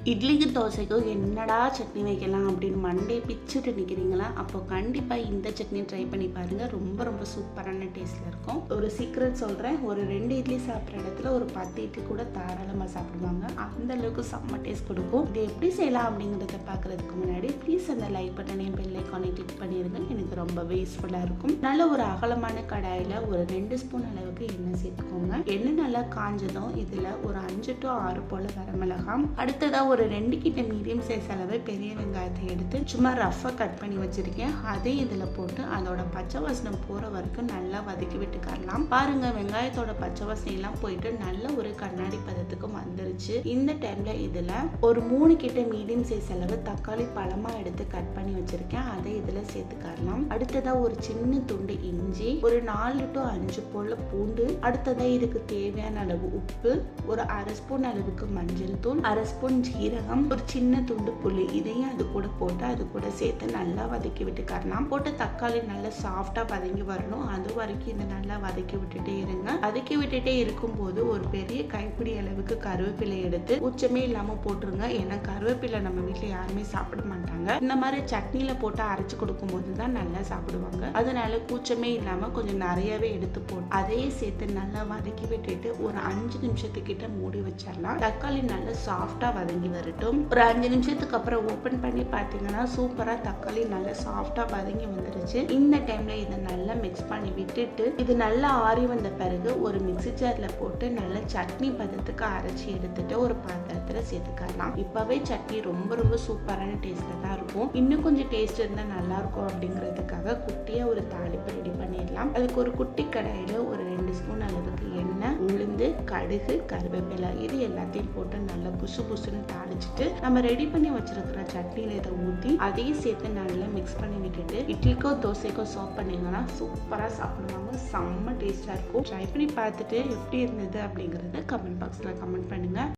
இட்லிக்கும் தோசைக்கும் என்னடா சட்னி வைக்கலாம் அப்படின்னு மண்டே பிச்சுட்டு நிற்கிறீங்களா? அப்போ கண்டிப்பாக இந்த சட்னி ட்ரை பண்ணி பாருங்கள். ரொம்ப ரொம்ப சூப்பரான டேஸ்ட்டில் இருக்கும். ஒரு சீக்ரெட் சொல்கிறேன், ஒரு 2 இட்லி சாப்பிட்ற இடத்துல ஒரு 10 இட்லி கூட தாராளமாக சாப்பிடுவாங்க. அந்த அளவுக்கு செம்ம டேஸ்ட் கொடுக்கும். இது எப்படி செய்யலாம் அப்படிங்கிறத பார்க்குறதுக்கு முன்னாடி ப்ளீஸ் அந்த லைக் பட்டனையும் பெல் ஐக்கானை கிளிக் பண்ணிடுங்க. எனக்கு ரொம்பவே யூஸ்ஃபுல்லாக இருக்கும். நல்ல ஒரு அகலமான கடாயில் ஒரு 2 ஸ்பூன் அளவுக்கு எண்ணெய் சேர்த்துக்கோங்க. எண்ணெய் நல்லா காஞ்சதும் இதில் ஒரு 5 to 6 போல் வரமிளகாய், அடுத்ததாக ஒரு 2 கிட்ட மீடியம் சைஸ் அளவு பெரிய வெங்காயத்தை எடுத்து சும்மா ரஃபாக கட் பண்ணி வச்சிருக்கேன். அதே இதில் போட்டு அதோட பச்சை வாசனை போகிற வரைக்கும் நல்லா வதக்கி விட்டுக்கலாம். பாருங்க, வெங்காயத்தோட பச்சை வாசனை எல்லாம் போயிட்டு நல்ல ஒரு கண்ணாடி பதத்துக்கு வந்துருச்சு. இந்த டைம்ல இதில் ஒரு 3 கிட்ட மீடியம் சைஸ் அளவு தக்காளி பழமா எடுத்து கட் பண்ணி வச்சிருக்கேன். அதை இதில் சேர்த்துக்கலாம். அடுத்ததா ஒரு சின்ன துண்டு இஞ்சி, ஒரு 4 to 5 போல பூண்டு, அடுத்ததா இதுக்கு தேவையான அளவு உப்பு, ஒரு 1/2 ஸ்பூன் அளவுக்கு மஞ்சள் தூள், 1/2 ஸ்பூன் ஜீரகம், ஒரு சின்ன துண்டு புளி, இதையும் அது கூட போட்டு அது கூட சேர்த்து நல்லா வதக்கி விட்டுக்கலாம். போட்டு தக்காளி நல்லா சாஃப்டா வதங்கி வரணும். அது வரைக்கும் இதை நல்லா வதக்கி விட்டுட்டே இருங்க. வதக்கி விட்டுட்டே இருக்கும் போது ஒரு பெரிய கைப்பிடி அளவுக்கு கருவேப்பிலை எடுத்து உச்சமே இல்லாம போட்டுருங்க. ஏன்னா கருவேப்பிலை நம்ம வீட்டுல யாருமே சாப்பிட மாட்டாங்க. இந்த மாதிரி சட்னியில போட்டு அரைச்சு கொடுக்கும் போதுதான் நல்லா சாப்பிடுவாங்க. அதனால கூச்சமே இல்லாம கொஞ்சம் நிறையவே எடுத்து போட்டு அதையே சேர்த்து நல்லா வதக்கி விட்டுட்டு ஒரு 5 நிமிஷத்துக்கிட்ட மூடி வச்சிடலாம். தக்காளி நல்லா சாஃப்டா வதங்கி வரட்டும். ஒரு 5 நிமிஷத்துக்கு அப்புறம் ஓபன் பண்ணி பார்த்தீங்கன்னா சூப்பரா தக்காளி நல்லா சாஃப்டா வதங்கி வந்துருச்சு. இந்த டைம்ல இதை நல்லா மிக்ஸ் பண்ணி விட்டுட்டு இது நல்லா ஆறி வந்த பிறகு ஒரு மிக்ஸி ஜார்ல போட்டு நல்லா சட்னி பதத்துக்கு அரைச்சி எடுத்துட்டு ஒரு பாத்திரத்துல சேர்த்துக்கலாம். இப்பவே சட்னி ரொம்ப ரொம்ப சூப்பரான டேஸ்ட்ல தான் இருக்கும். இன்னும் கொஞ்சம் டேஸ்ட் இருந்தா நல்லா இருக்கும் அப்படிங்கிறதுக்காக குட்டியா ஒரு தாளிப்பு ரெடி பண்ணிடலாம். அதுக்கு ஒரு குட்டி கடாயில ஒரு 2 ஸ்பூன் அளவுக்கு எண்ணெய், உளுந்து, கடுகு, கருவேப்பிலை இது எல்லாத்தையும் போட்டு நல்லா புசு புசுன்னு தாளிச்சுட்டு நம்ம ரெடி பண்ணி வச்சிருக்கிற சட்னியில இதை ஊற்றி அதையும் சேர்த்து நல்லா மிக்ஸ் பண்ணி விட்டுட்டு இட்லிக்கோ தோசைக்கோ சர்வ் பண்ணீங்கன்னா சூப்பரா சாப்பிடுவாங்க. செம்ம டேஸ்டா இருக்கும். ட்ரை பண்ணி பார்த்துட்டு எப்படி இருந்தது அப்படிங்கறத கமெண்ட் பாக்ஸ்ல கமெண்ட் பண்ணுங்க.